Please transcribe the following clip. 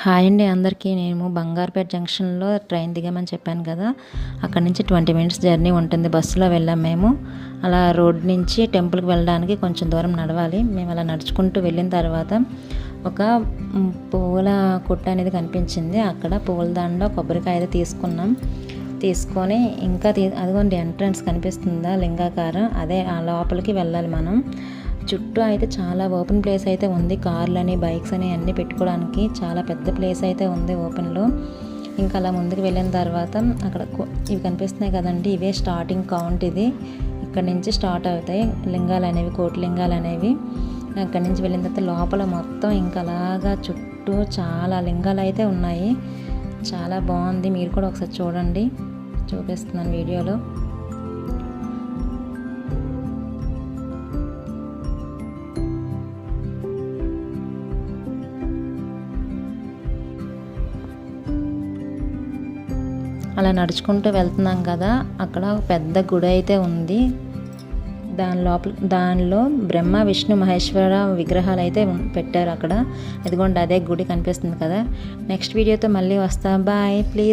Hi అండి అందరికీ. నేను బంగారుపేట జంక్షన్లో ట్రైన్ దిగామని చెప్పాను కదా, అక్కడ నుంచి 20 మినిట్స్ జర్నీ ఉంటుంది. బస్సులో వెళ్ళాం మేము. అలా రోడ్ నుంచి టెంపుల్కి వెళ్ళడానికి కొంచెం దూరం నడవాలి. మేము అలా నడుచుకుంటూ వెళ్ళిన తర్వాత ఒక పువ్వుల కొట్టు అనేది కనిపించింది. అక్కడ పువ్వుల దండ కొబ్బరికాయ అయితే తీసుకొని ఇంకా అదిగోండి ఎంట్రన్స్ కనిపిస్తుందా లింగాకారం, అదే ఆ లోపలికి వెళ్ళాలి మనం. చుట్టూ అయితే చాలా ఓపెన్ ప్లేస్ అయితే ఉంది. కార్లని బైక్స్ అని అన్నీ పెట్టుకోవడానికి చాలా పెద్ద ప్లేస్ అయితే ఉంది ఓపెన్లో. ఇంకా అలా ముందుకు వెళ్ళిన తర్వాత అక్కడ ఇవి కనిపిస్తున్నాయి కదండి, ఇవే స్టార్టింగ్ కౌంట్. ఇది ఇక్కడ నుంచి స్టార్ట్ అవుతాయి లింగాలు అనేవి, కోటి లింగాలు అనేవి. అక్కడి నుంచి వెళ్ళిన తర్వాత లోపల మొత్తం ఇంకా అలాగా చుట్టూ చాలా లింగాలు అయితే ఉన్నాయి. చాలా బాగుంది. మీరు కూడా ఒకసారి చూడండి, చూపిస్తున్నాను వీడియోలో. అలా నడుచుకుంటూ వెళ్తున్నాం కదా, అక్కడ పెద్ద గుడి అయితే ఉంది. దానిలో బ్రహ్మ విష్ణు మహేశ్వర విగ్రహాలు అయితే పెట్టారు అక్కడ. ఇదిగోండి అదే గుడి కనిపిస్తుంది కదా. నెక్స్ట్ వీడియోతో మళ్ళీ వస్తా. బాయ్. ప్లీజ్